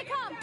they come!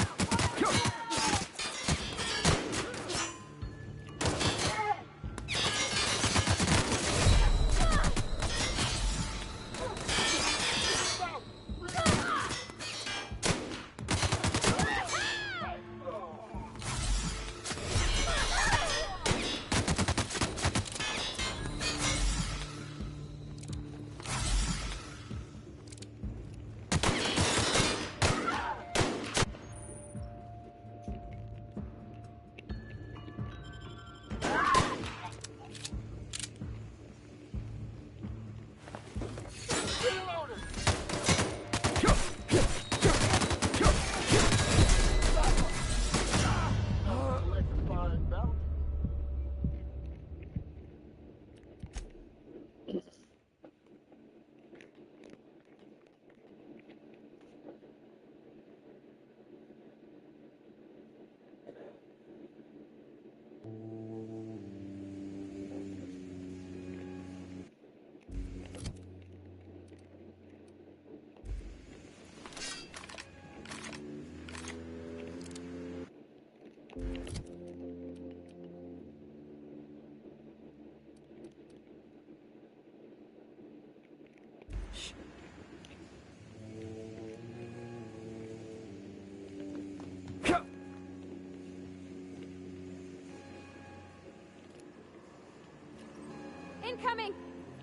Incoming!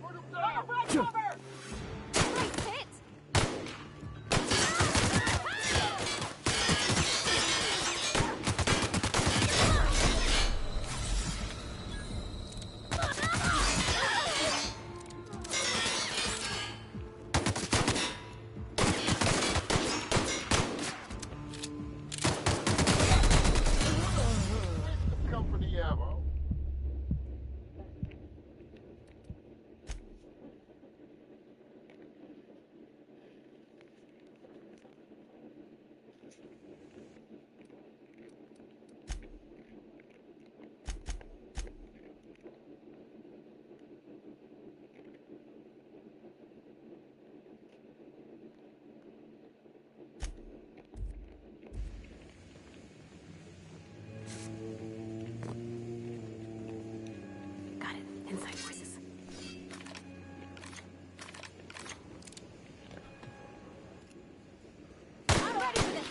Right cover! Great hit! Come for the ammo. Got it. Inside voices. I'm ready for this!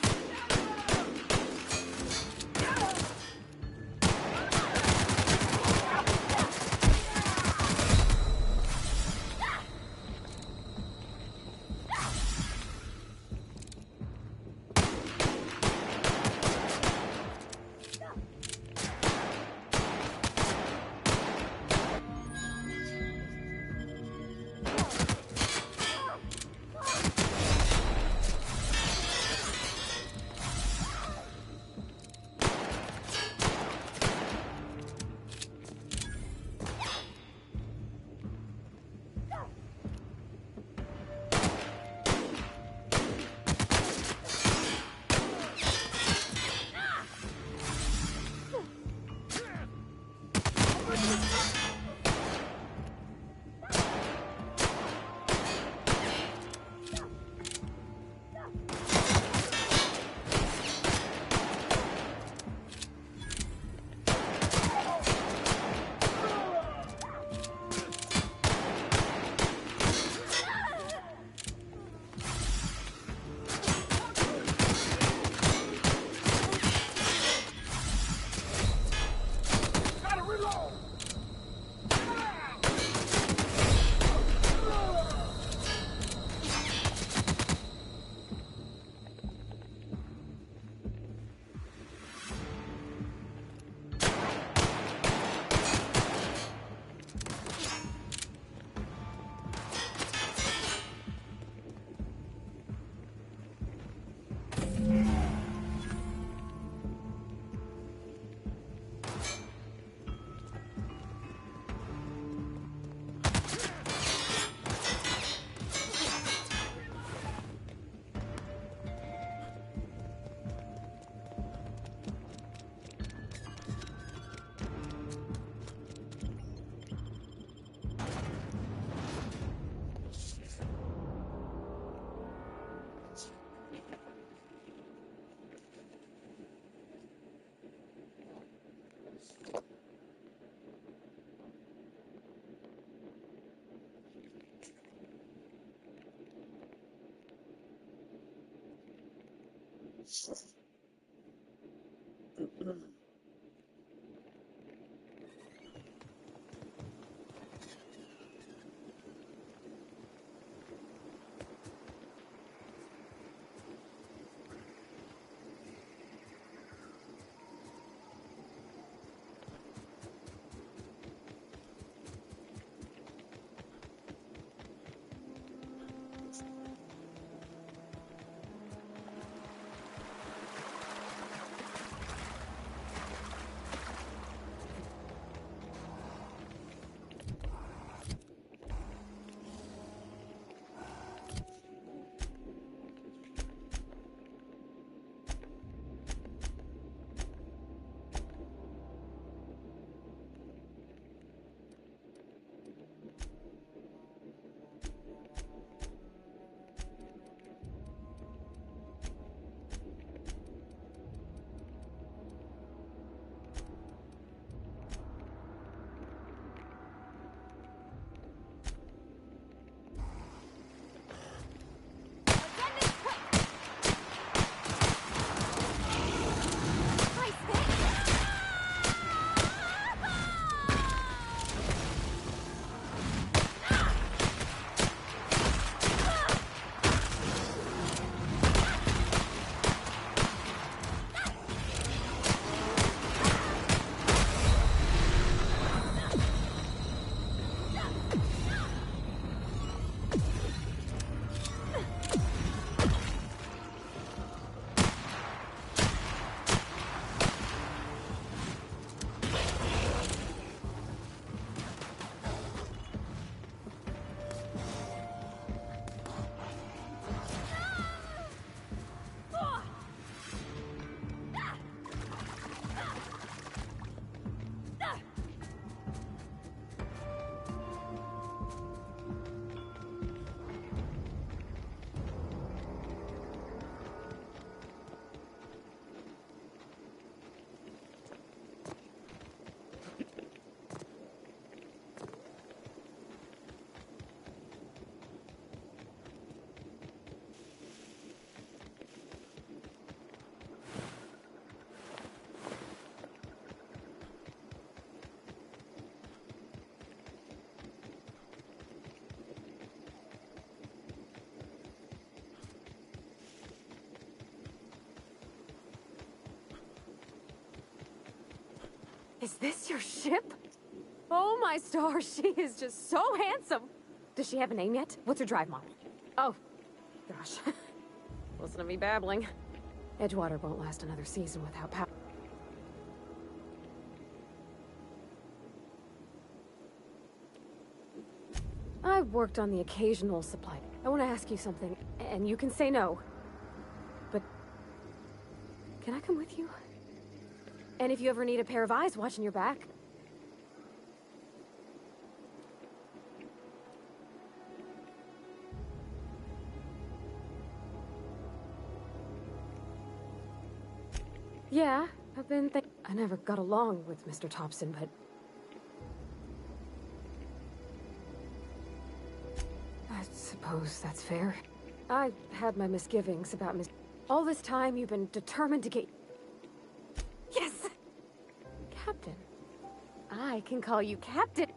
Is this your ship? Oh my stars, she is just so handsome. Does she have a name yet? What's her drive model? Oh, gosh. Listen to me babbling. Edgewater won't last another season without power. I've worked on the occasional supply. I want to ask you something, and you can say no. But can I come with you? And if you ever need a pair of eyes watching your back. Yeah, I've been I never got along with Mr. Thompson, but I suppose that's fair. I had my misgivings about all this time you've been determined to get... Yes! Captain. I can call you Captain.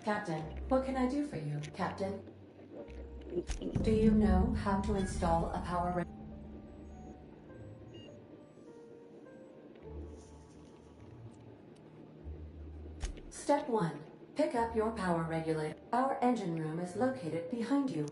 Captain, what can I do for you, Captain? Do you know how to install a power... Step 1. Pick up your power regulator. Our engine room is located behind you.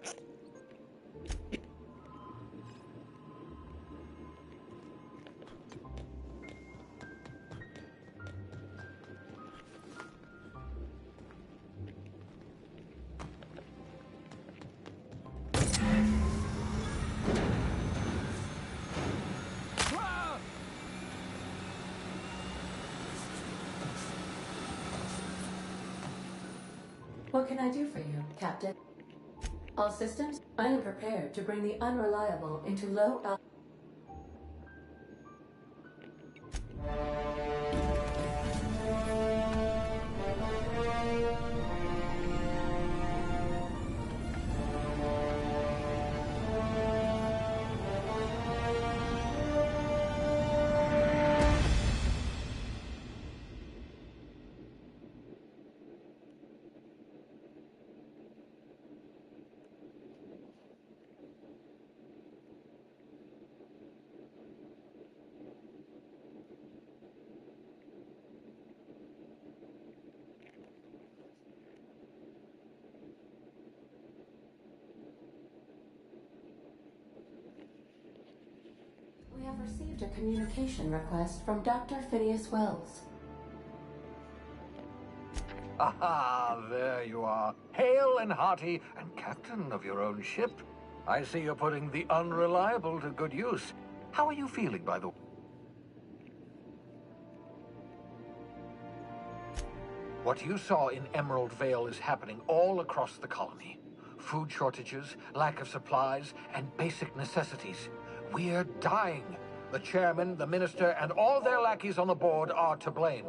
What can I do for you, Captain? All systems, I am prepared to bring the unreliable into low altitude. have received a communication request from Dr. Phineas Wells. Aha, there you are. Hale and hearty, and captain of your own ship. I see you're putting the unreliable to good use. How are you feeling, by the way? What you saw in Emerald Vale is happening all across the colony. Food shortages, lack of supplies, and basic necessities. We're dying. The chairman, the minister, and all their lackeys on the board are to blame.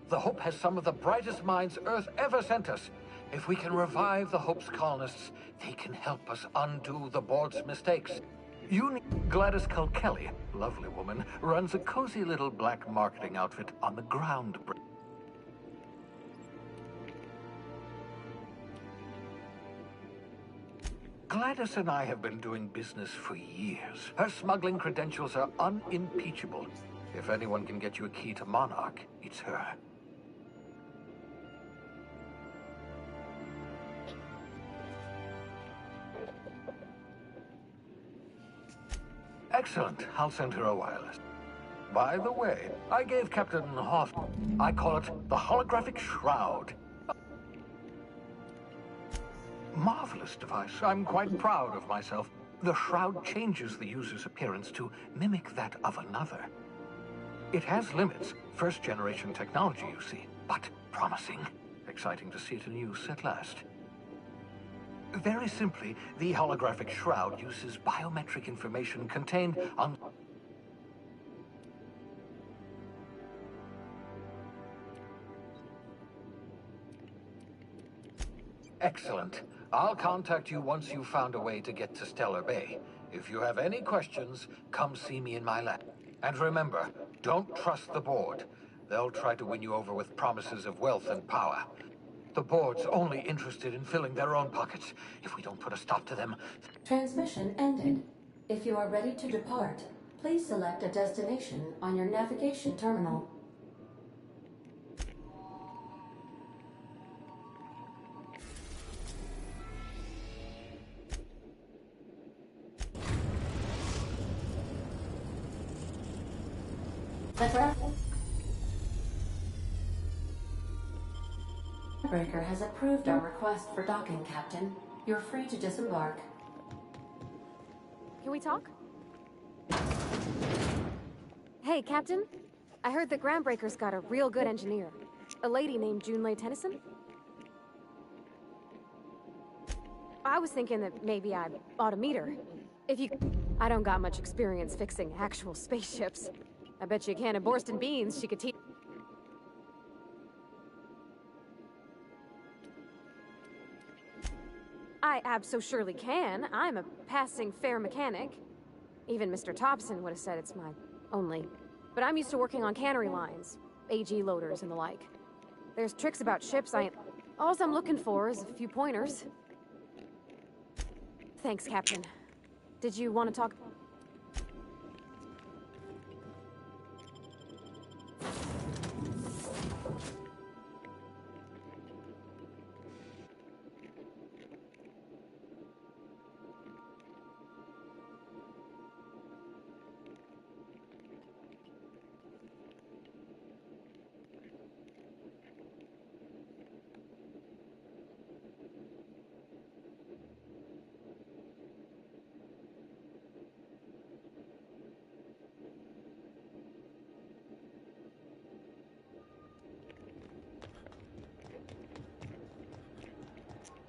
The Hope has some of the brightest minds Earth ever sent us. If we can revive the Hope's colonists, they can help us undo the board's mistakes. Gladys Kilkelly, lovely woman, runs a cozy little black marketing outfit on the ground. Gladys and I have been doing business for years. Her smuggling credentials are unimpeachable. If anyone can get you a key to Monarch, it's her. Excellent. I'll send her a wireless. By the way, I gave Captain Hoff... I call it the holographic shroud. Marvelous device. I'm quite proud of myself. The shroud changes the user's appearance to mimic that of another. It has limits. First-generation technology, you see, but promising. Exciting to see it in use at last. Very simply, the holographic shroud uses biometric information contained on... Excellent. I'll contact you once you've found a way to get to Stellar Bay. If you have any questions, come see me in my lab. And remember, don't trust the board. They'll try to win you over with promises of wealth and power. The board's only interested in filling their own pockets. If we don't put a stop to them... Transmission ended. If you are ready to depart, please select a destination on your navigation terminal. The Breaker has approved our request for docking, Captain. You're free to disembark. Can we talk? Hey, Captain. I heard that Groundbreaker's got a real good engineer. A lady named Junlei Tennyson. I was thinking that maybe I ought to meet her. If you... I don't got much experience fixing actual spaceships. I bet you a can of Borston beans she could teach... I abso-surely can. I'm a passing fair mechanic. Even Mr. Thompson would have said it's my only. But I'm used to working on cannery lines, AG loaders and the like. There's tricks about ships I ain't... All I'm looking for is a few pointers. Thanks, Captain. Did you want to talk...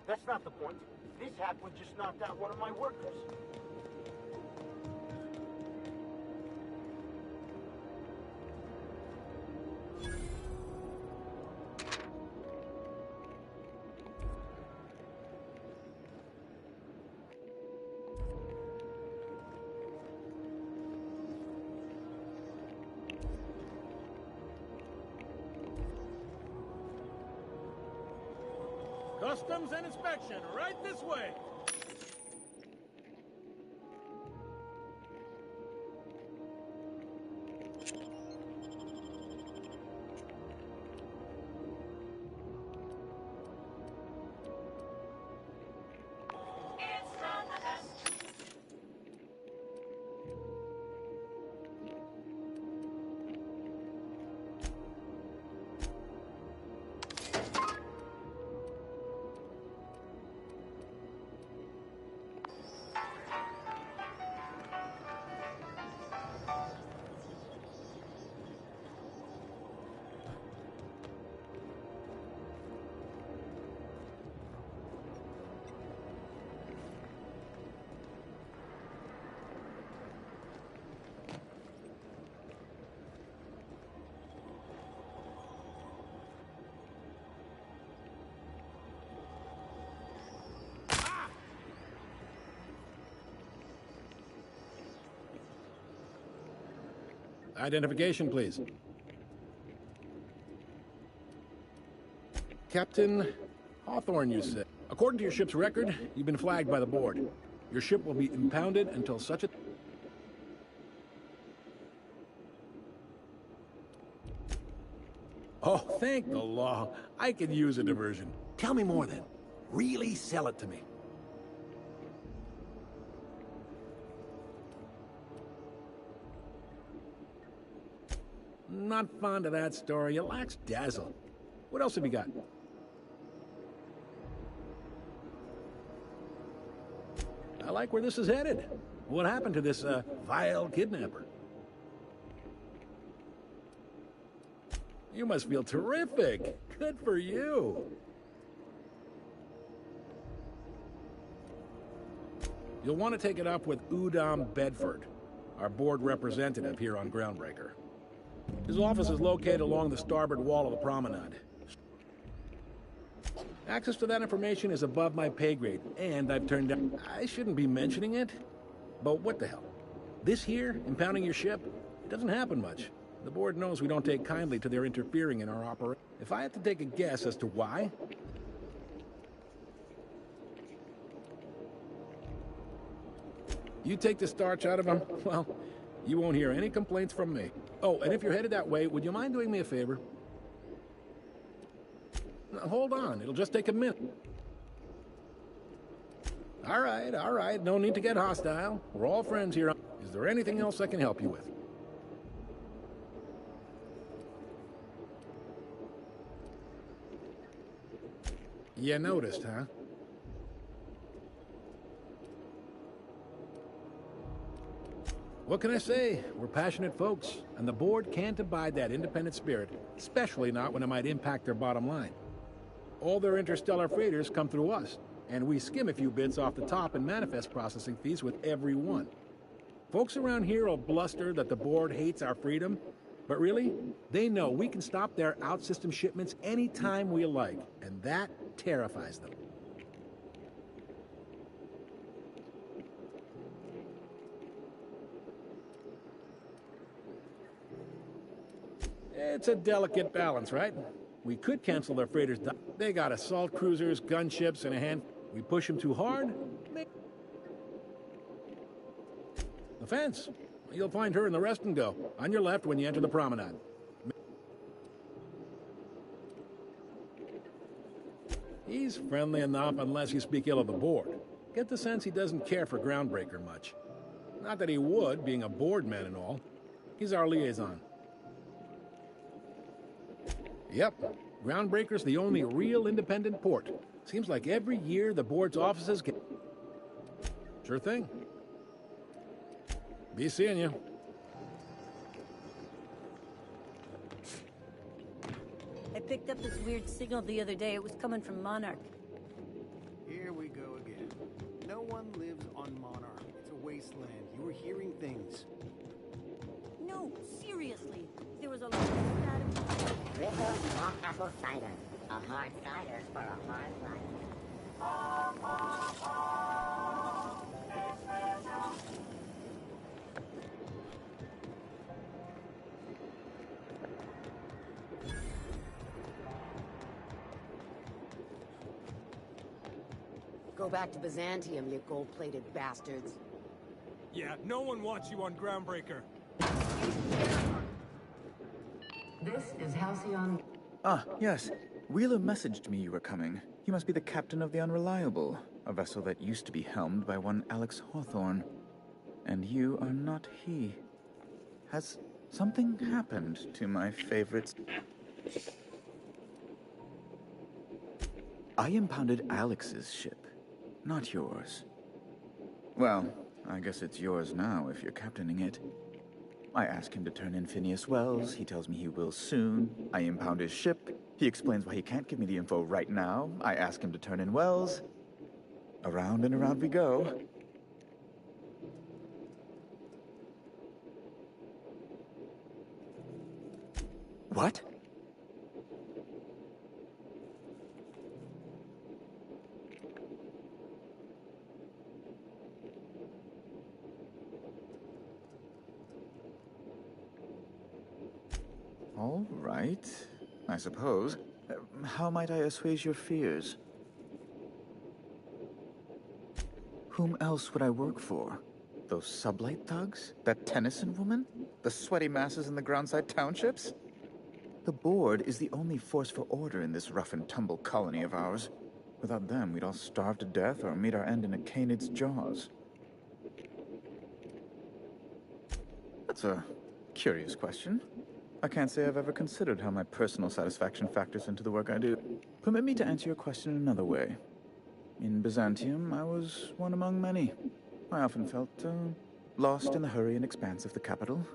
That's not the point. This hackwood just knocked out one of my workers. Customs and inspection, right this way. Identification, please. Captain Hawthorne, you said. According to your ship's record, you've been flagged by the board. Your ship will be impounded until such a... Oh, thank the law. I could use a diversion. Tell me more then. Really sell it to me. Not fond of that story. It lacks dazzle. What else have you got? I like where this is headed. What happened to this, vile kidnapper? You must feel terrific. Good for you. You'll want to take it up with Udom Bedford, our board representative here on Groundbreaker. His office is located along the starboard wall of the promenade. Access to that information is above my pay grade, and I've turned down... I shouldn't be mentioning it, but what the hell? This here, impounding your ship, it doesn't happen much. The board knows we don't take kindly to their interfering in our operation. If I had to take a guess as to why... You take the starch out of them, well, you won't hear any complaints from me. Oh, and if you're headed that way, would you mind doing me a favor? Now, hold on, it'll just take a minute. All right, no need to get hostile. We're all friends here. Is there anything else I can help you with? You noticed, huh? What can I say? We're passionate folks, and the board can't abide that independent spirit, especially not when it might impact their bottom line. All their interstellar freighters come through us, and we skim a few bits off the top in manifest processing fees with every one. Folks around here will bluster that the board hates our freedom, but really, they know we can stop their out-system shipments anytime we like, and that terrifies them. It's a delicate balance, right? We could cancel their freighters. They got assault cruisers, gunships, and a hand. We push them too hard. Offense. You'll find her in the rest and go. On your left when you enter the promenade. He's friendly enough unless you speak ill of the board. Get the sense he doesn't care for Groundbreaker much. Not that he would, being a board man and all. He's our liaison. Yep, Groundbreaker's the only real independent port. Seems like every year the board's offices get... Sure thing. Be seeing you. I picked up this weird signal the other day. It was coming from Monarch. Here we go again. No one lives on Monarch. It's a wasteland. You were hearing things. No, seriously. There was a lot of static. Little hot apple cider. A hard cider for a hard life. Go back to Byzantium, you gold-plated bastards. Yeah, no one wants you on Groundbreaker. This is Halcyon. Ah, yes. Wheeler messaged me you were coming. You must be the captain of the Unreliable, a vessel that used to be helmed by one Alex Hawthorne. And you are not he. Has something happened to my favorites? I impounded Alex's ship, not yours. Well, I guess it's yours now if you're captaining it. I ask him to turn in Phineas Wells. He tells me he will soon. I impound his ship. He explains why he can't give me the info right now. I ask him to turn in Wells. Around and around we go. What? All right, I suppose. How might I assuage your fears? Whom else would I work for? Those sublight thugs? That Tennyson woman? The sweaty masses in the groundside townships? The board is the only force for order in this rough-and-tumble colony of ours. Without them, we'd all starve to death or meet our end in a canid's jaws. That's a curious question. I can't say I've ever considered how my personal satisfaction factors into the work I do. Permit me to answer your question in another way. In Byzantium, I was one among many. I often felt lost in the hurry and expanse of the capital.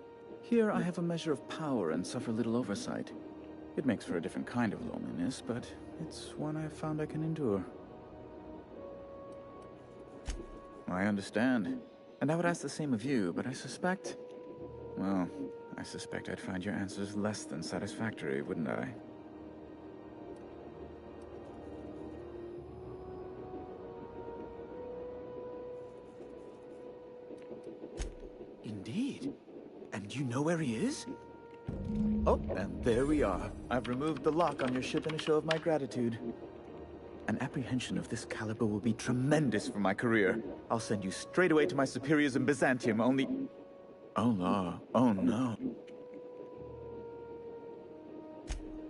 Here I have a measure of power and suffer little oversight. It makes for a different kind of loneliness, but it's one I've found I can endure. I understand. And I would ask the same of you, but I suspect... Well, I suspect I'd find your answers less than satisfactory, wouldn't I? Indeed. And you know where he is? Oh, and there we are. I've removed the lock on your ship in a show of my gratitude. An apprehension of this caliber will be tremendous for my career. I'll send you straight away to my superiors in Byzantium, only... Oh, no. Oh, no.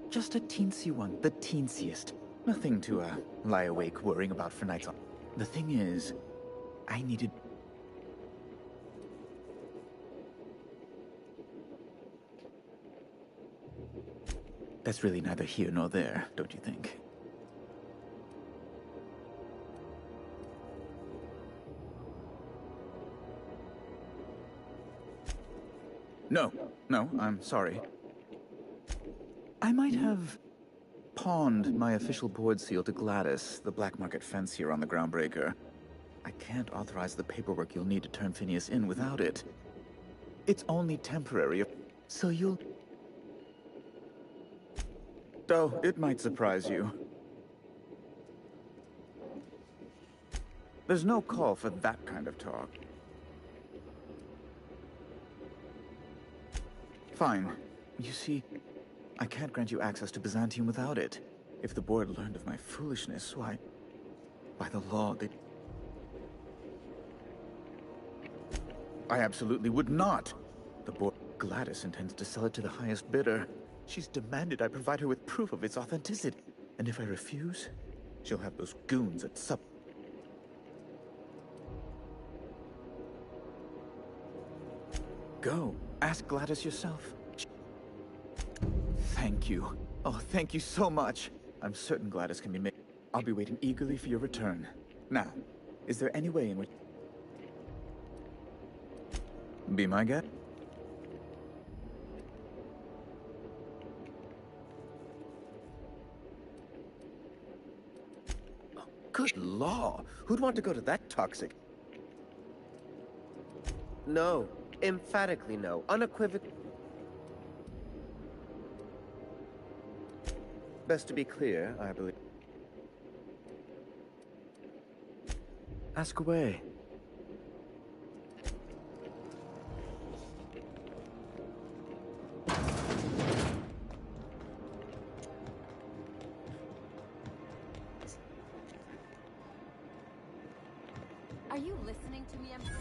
Just a teensy one, the teensiest. Nothing to, lie awake worrying about for nights on. The thing is, I needed... That's really neither here nor there, don't you think? No, I'm sorry. I might have pawned my official board seal to Gladys, the black market fence here on the Groundbreaker. I can't authorize the paperwork you'll need to turn Phineas in without it. It's only temporary, so you'll... Oh, it might surprise you. There's no call for that kind of talk. Fine. You see, I can't grant you access to Byzantium without it. If the board learned of my foolishness, why... By the law, they... I absolutely would not. The board... Gladys intends to sell it to the highest bidder. She's demanded I provide her with proof of its authenticity. And if I refuse, she'll have those goons at sup... Go. Ask Gladys yourself. Thank you. Oh, thank you so much. I'm certain Gladys can be made. I'll be waiting eagerly for your return. Now, is there any way in which... Be my guest? Good law! Who'd want to go to that toxic? No. Emphatically no. Unequivocally. Best to be clear, I believe. Ask away. Are you listening to me, Emperor?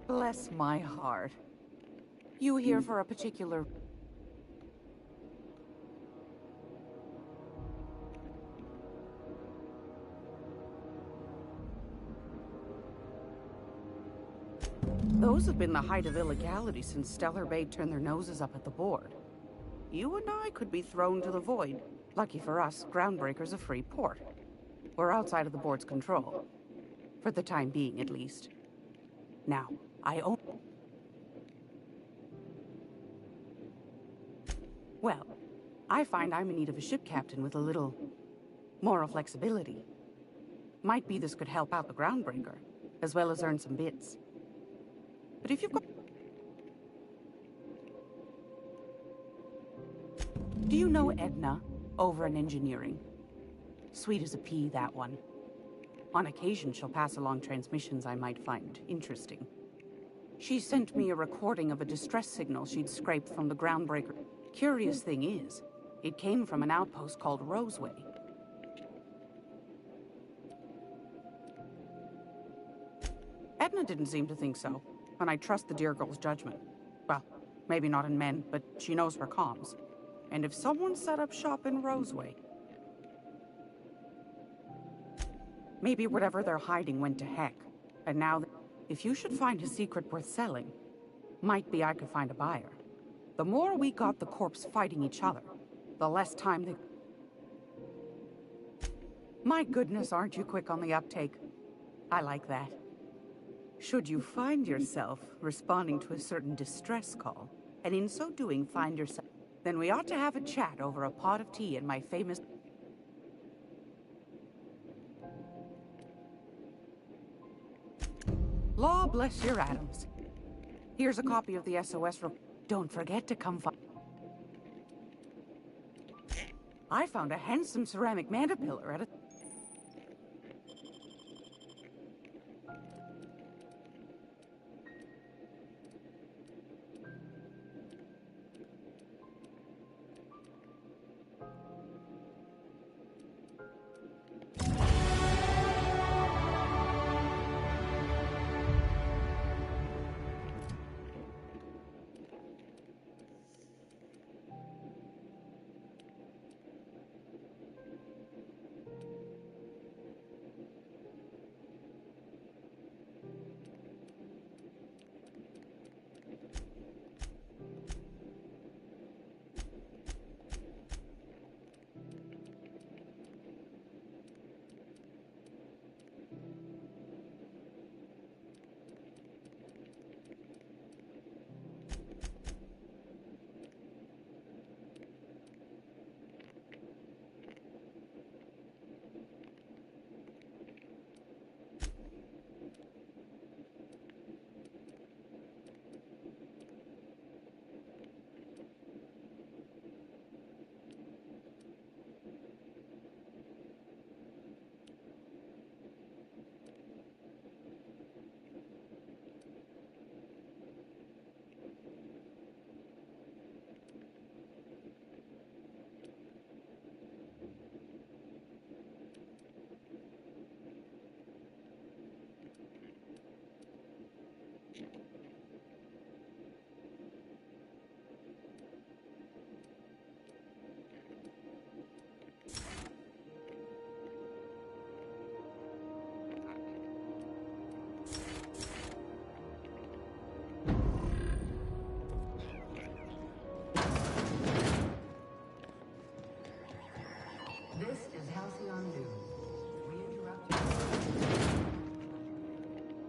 Bless my heart. You here for a particular... Those have been the height of illegality since Stellar Bay turned their noses up at the board. You and I could be thrown to the void. Lucky for us, Groundbreaker's a free port. We're outside of the board's control. For the time being, at least. Now, I own... Well, I find I'm in need of a ship captain with a little... moral flexibility. Might be this could help out the Groundbreaker, as well as earn some bits. But if you've got... Do you know Edna, over in engineering? Sweet as a pea, that one. On occasion, she'll pass along transmissions I might find interesting. She sent me a recording of a distress signal she'd scraped from the groundbreaker. Curious thing is, it came from an outpost called Roseway. Edna didn't seem to think so, and I trust the dear girl's judgment. Well, maybe not in men, but she knows her comms. And if someone set up shop in Roseway, maybe whatever they're hiding went to heck. And now, if you should find a secret worth selling, might be I could find a buyer. The more we got the corps fighting each other, the less time they... My goodness, aren't you quick on the uptake? I like that. Should you find yourself responding to a certain distress call, and in so doing find yourself... Then we ought to have a chat over a pot of tea in my famous... Law bless your atoms. Here's a copy of the SOS report. Don't forget to come find... I found a handsome ceramic mandapillar at a...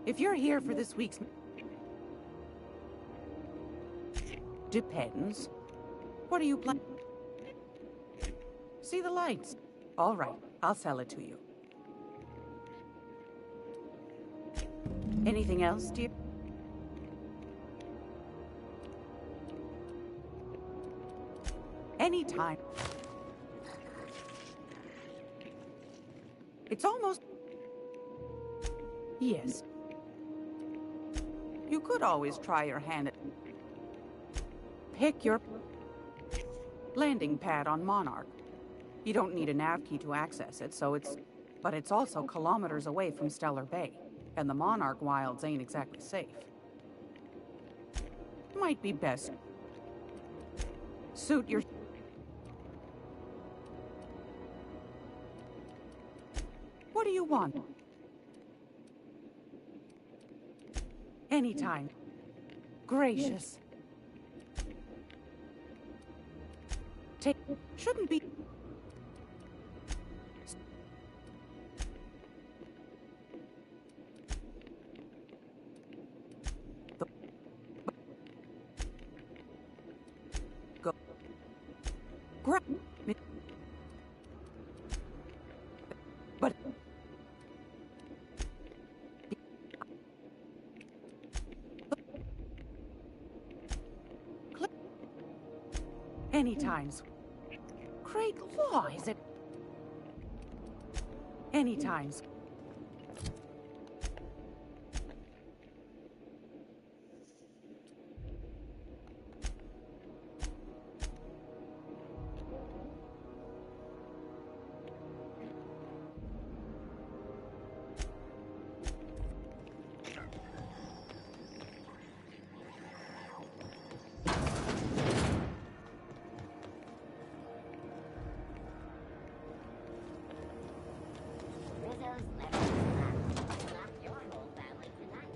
If you're here for this week's... Depends. What are you planning? See the lights? All right, I'll sell it to you. Anything else, dear? Anytime. It's almost... Yes. You could always try your hand at... Pick your... landing pad on Monarch. You don't need a nav key to access it, so it's... But it's also kilometers away from Stellar Bay, and the Monarch wilds ain't exactly safe. Might be best. Suit your... What do you want? Anytime. Gracious. Take... Shouldn't be... Go. Grab me. But... Any times. Great law, is it? Anytime. Rizzo's level up. Lock your whole family tonight.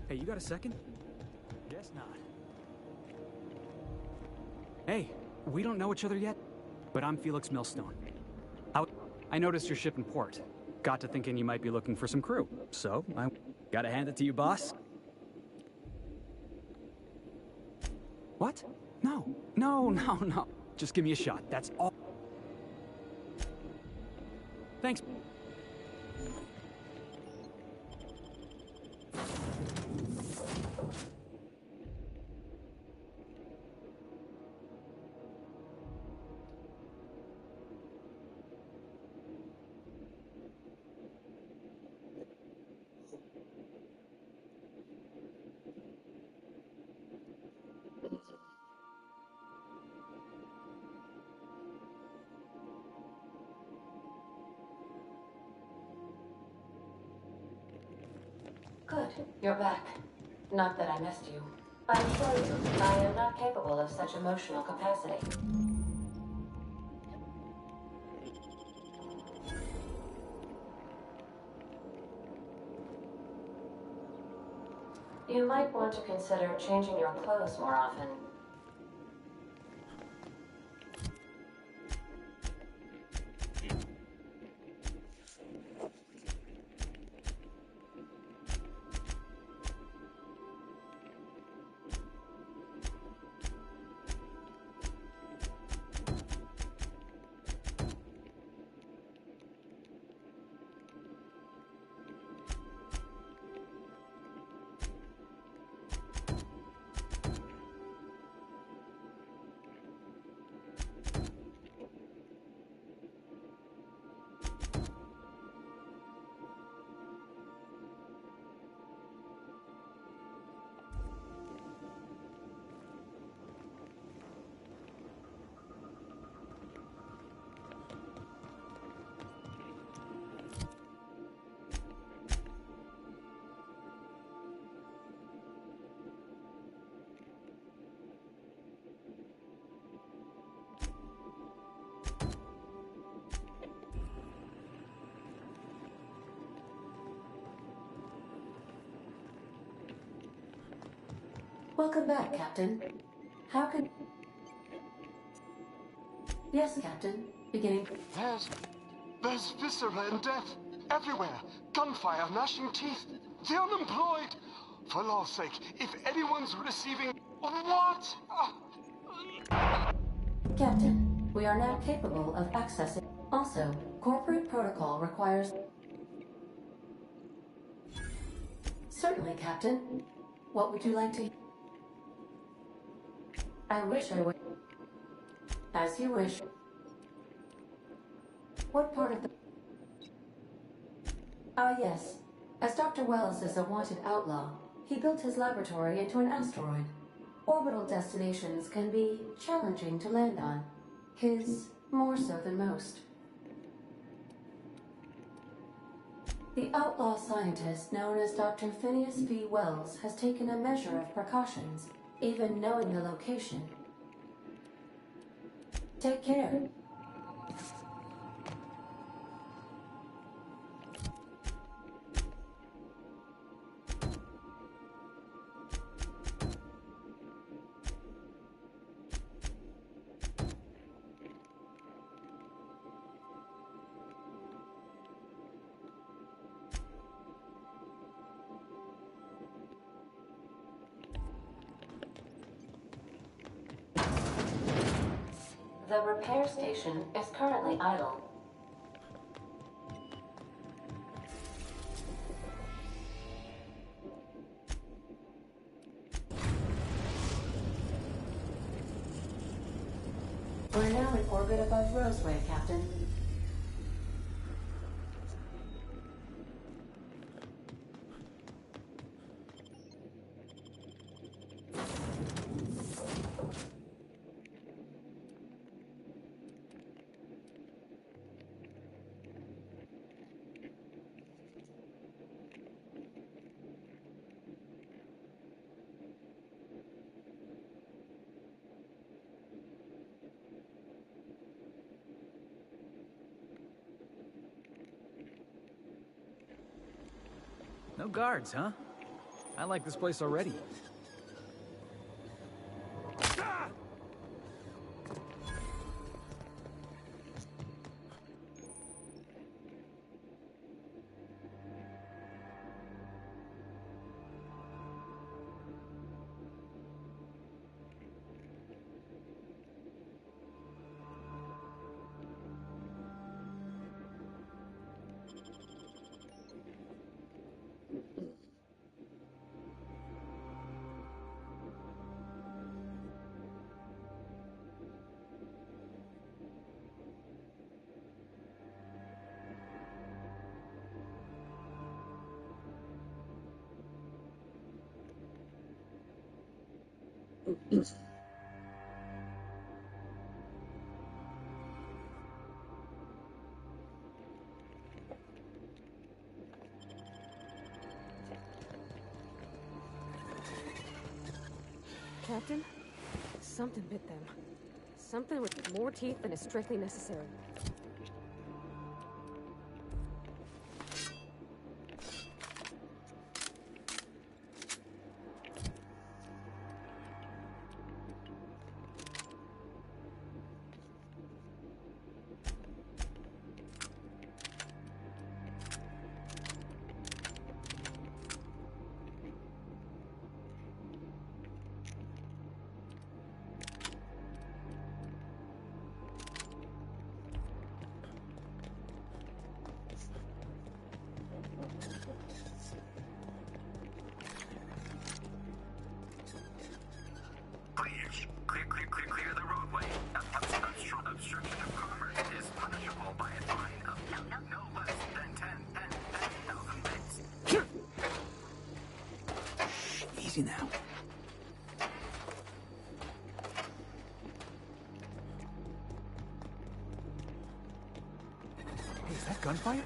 Hey, you got a second? Guess not. Hey, we don't know each other yet, but I'm Felix Millstone. I noticed your ship in port. Got to thinking you might be looking for some crew, so I gotta hand it to you, boss. What? No. Just give me a shot, that's all. Thanks. Good, you're back. Not that I missed you. I assure you, I am not capable of such emotional capacity. You might want to consider changing your clothes more often. Welcome back, Captain. How can... Yes, Captain. Beginning... There's viscera and death everywhere. Gunfire, gnashing teeth. The unemployed. For law's sake, if anyone's receiving... What? Captain, we are now capable of accessing... Also, corporate protocol requires... Certainly, Captain. What would you like to... I wish I would... As you wish. What part of the... Ah, yes. As Dr. Wells is a wanted outlaw, he built his laboratory into an asteroid. Orbital destinations can be challenging to land on. His more so than most. The outlaw scientist known as Dr. Phineas V. Wells has taken a measure of precautions, even knowing the location. Take care. The repair station is currently idle. We're now in orbit above Roseway, Captain. No guards, huh? I like this place already. Captain, something bit them. Something with more teeth than is strictly necessary. Clear the roadway. Obstruction of commerce is punishable by a fine of no less than 10,000 bits. Easy now. Hey, is that gunfire?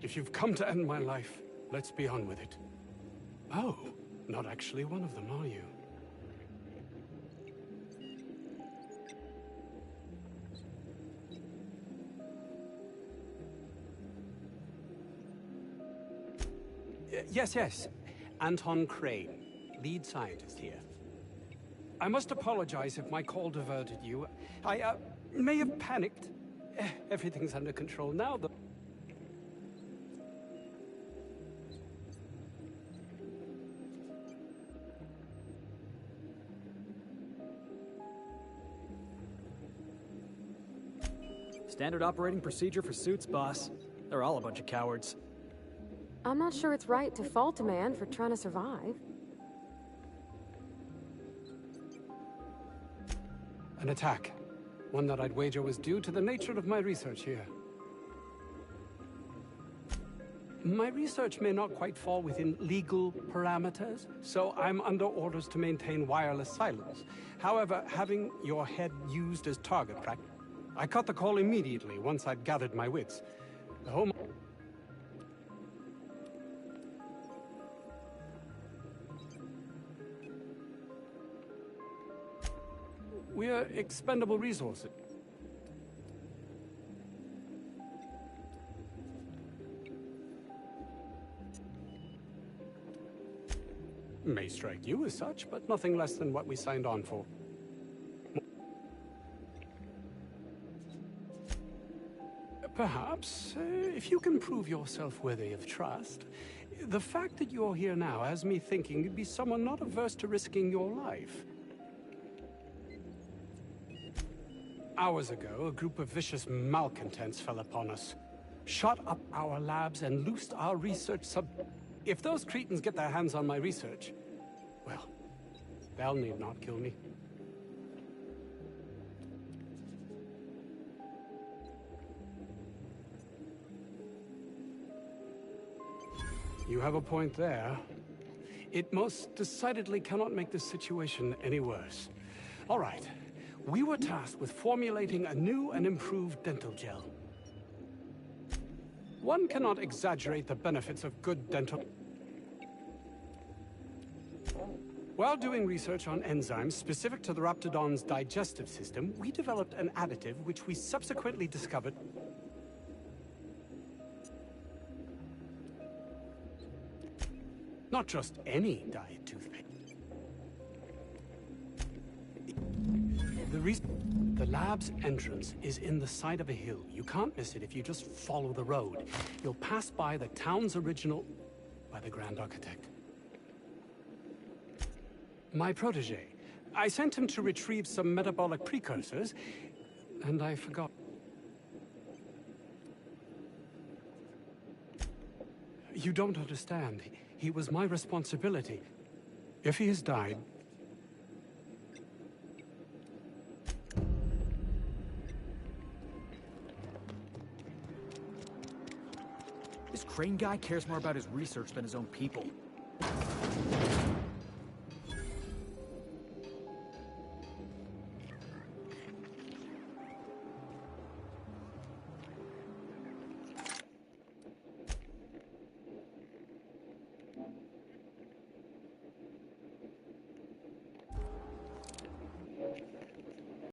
If you've come to end my life, let's be on with it. Oh, not actually one of them, are you? Yes. Anton Crane, lead scientist here. I must apologize if my call diverted you. I may have panicked. Everything's under control now, though. Standard operating procedure for suits, boss. They're all a bunch of cowards. I'm not sure it's right to fault a man for trying to survive. An attack. One that I'd wager was due to the nature of my research here. My research may not quite fall within legal parameters, so I'm under orders to maintain wireless silence. However, having your head used as target practice, I cut the call immediately once I'd gathered my wits. The home... We're expendable resources. May strike you as such, but nothing less than what we signed on for. Perhaps, if you can prove yourself worthy of trust, the fact that you're here now has me thinking you'd be someone not averse to risking your life. Hours ago, a group of vicious malcontents fell upon us, shot up our labs and loosed our research If those cretins get their hands on my research, well, they'll need not kill me. You have a point there. It most decidedly cannot make this situation any worse. All right. We were tasked with formulating a new and improved dental gel. One cannot exaggerate the benefits of good dental... While doing research on enzymes specific to the Raptidon's digestive system, we developed an additive which we subsequently discovered... Not just any diet toothpaste. The lab's entrance is in the side of a hill. You can't miss it if you just follow the road. You'll pass by the town's original... by the Grand Architect. My protege. I sent him to retrieve some metabolic precursors, and I forgot. You don't understand. He was my responsibility. If he has died... This Crane guy cares more about his research than his own people.